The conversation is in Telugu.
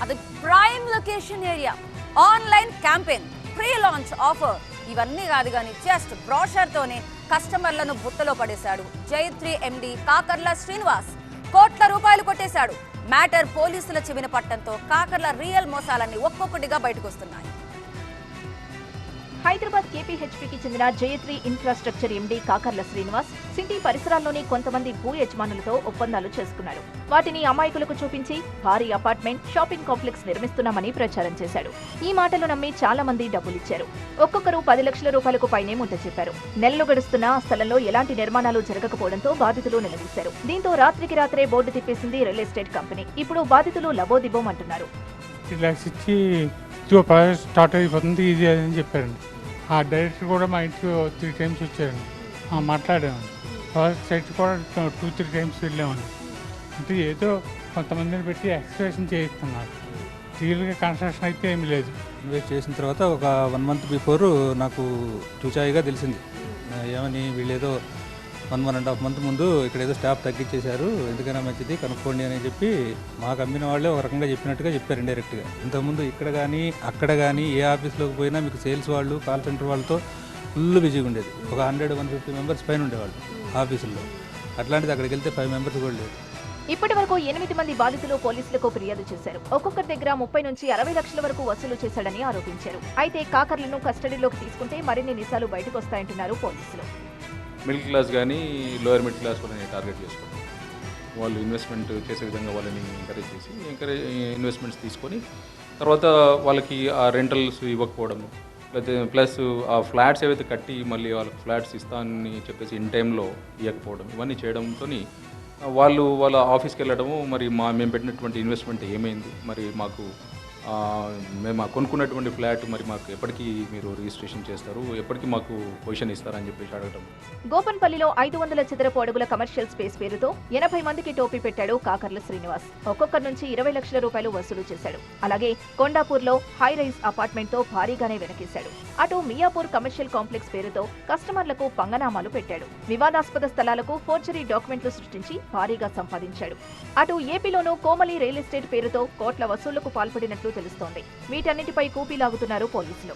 అది prime location area, online campaign, pre launch offer ఇవన్నీ కాదు కానీ జస్ట్ బ్రోషర్తోనే కస్టమర్లను బుట్టలో పడేశాడు జైత్రి ఎండి కాకర్ల శ్రీనివాస్. కోట్ల రూపాయలు కొట్టేశాడు. మ్యాటర్ పోలీసుల చెవిన పట్టడంతో కాకర్ల రియల్ మోసాలన్నీ ఒక్కొక్కటిగా బయటకు వస్తున్నాయి. హైదరాబాద్ కేపీహెచ్పీకి చెందిన Jayatri infrastructure MD Kakarla Srinivas city పరిసరాల్లోని కొంతమంది భూ యజమానులతో ఒప్పందాలు చేసుకున్నాడు. వాటిని అమాయకులకు చూపించి భారీ అపార్ట్మెంట్, షాపింగ్ కాంప్లెక్స్ నిర్మిస్తున్నామని ప్రచారం చేశాడు. ఈ మాటలు నమ్మి చాలా మంది డబ్బులిచ్చారు. ఒక్కొక్కరు 10 లక్షల రూపాయలకు పైనే ముట్ట చెప్పారు. నెలలు గడుస్తున్నా ఆ స్థలంలో ఎలాంటి నిర్మాణాలు జరగకపోవడంతో బాధితులు నిలదీశారు. దీంతో రాత్రికి రాత్రే బోర్డు తిప్పేసింది రియల్ ఎస్టేట్ కంపెనీ. ఇప్పుడు బాధితులు లబోదిబోం అంటున్నారు. స్టార్ట్ అయిపోతుంది ఇది అని చెప్పారండి. ఆ డైరెక్టర్ కూడా మా ఇంటికి 3 టైమ్స్ వచ్చారండి. మాట్లాడామండి. ఫస్ట్ సైట్ కూడా 2-3 టైమ్స్ వెళ్ళామండి. అంటే ఏదో కొంతమందిని పెట్టి ఎక్స్ప్రెషన్ చేయిస్తున్నారు. రియల్గా కన్స్ట్రక్షన్ అయితే ఏమీ లేదు. ఇన్వెస్ట్ చేసిన తర్వాత ఒక 1 మంత్ బిఫోర్ నాకు చూచాయిగా తెలిసింది. ఏమని వీళ్ళేదో 1.5 మంత్ ముందు ఇక్కడ ఏదో స్టాఫ్ తగ్గించేశారు, ఎందుకైనా మంచిది కనుక్కోండి అని చెప్పి మాకు అమ్మిన వాళ్ళే ఒక రకంగా చెప్పినట్టుగా చెప్పారు ఇండైరెక్ట్గా. ఇంతకుముందు ఇక్కడ కానీ అక్కడ కానీ ఏ ఆఫీస్లోకి పోయినా మీకు సేల్స్ వాళ్ళు, కాల్ సెంటర్ వాళ్ళతో ఫుల్ బిజీగా ఉండేది. ఒక 100-150 మెంబర్స్ పైన ఉండేవాళ్ళు ఆఫీసుల్లో. అట్లాంటిది అక్కడికి వెళ్తే 5 మెంబర్స్ కూడా లేదు. ఇప్పటి వరకు 8 మంది బాధితులు పోలీసులకు ఫిర్యాదు చేశారు. ఒక్కొక్కరి దగ్గర 30 నుంచి 60 లక్షల వరకు వసూలు చేశాడని ఆరోపించారు. అయితే కాకర్లను కస్టడీలోకి తీసుకుంటే మరిన్ని నిజాలు బయటకు వస్తాయంటున్నారు పోలీసులు. మిడిల్ క్లాస్ కానీ లోయర్ మిడిల్ క్లాస్ వాళ్ళని టార్గెట్ చేసుకుంటాం. వాళ్ళు ఇన్వెస్ట్మెంట్ చేసే విధంగా వాళ్ళని ఎంకరేజ్ చేసి ఇన్వెస్ట్మెంట్స్ తీసుకొని తర్వాత వాళ్ళకి ఆ రెంటల్స్ ఇవ్వకపోవడం, లేకపోతే ప్లస్ ఆ ఫ్లాట్స్ ఏవైతే కట్టి మళ్ళీ వాళ్ళకి ఫ్లాట్స్ ఇస్తానని చెప్పేసి ఇన్ టైంలో ఇవ్వకపోవడం, ఇవన్నీ చేయడంతో వాళ్ళ ఆఫీస్కి వెళ్ళడము, మరి మేము పెట్టినటువంటి ఇన్వెస్ట్మెంట్ ఏమైంది, మరి మేము కొనుక్కున్నటువంటి ఫ్లాట్ మరి మాకు ఎప్పటికీ మీరు రిజిస్ట్రేషన్ చేస్తారు, ఎప్పటికీ మాకు పొజిషన్ ఇస్తారని చెప్పేసి అడగటం. గోపన్పల్లిలో 500 చదరపు అడుగుల కమర్షియల్ స్పేస్ పేరుతో 80 మందికి టోపీ పెట్టాడు కాకర్ల శ్రీనివాస్. ఒక్కొక్కరి నుంచి 20 లక్షల రూపాయలు వసూలు చేశాడు. అలాగే కొండాపూర్లో హై రైజ్ అపార్ట్మెంట్ తో భారీగానే వెనకేశాడు. అటు మియాపూర్ కమర్షియల్ కాంప్లెక్స్ పేరుతో కస్టమర్లకు పంగనామాలు పెట్టాడు. వివాదాస్పద స్థలాలకు ఫోర్జరీ డాక్యుమెంట్లు సృష్టించి భారీగా సంపాదించాడు. అటు ఏపీలోనూ కోమలి రియల్ ఎస్టేట్ పేరుతో కోట్ల వసూళ్లకు పాల్పడినట్లు తెలుస్తోంది. వీటన్నిటిపై కూపీ లాగుతున్నారు పోలీసులు.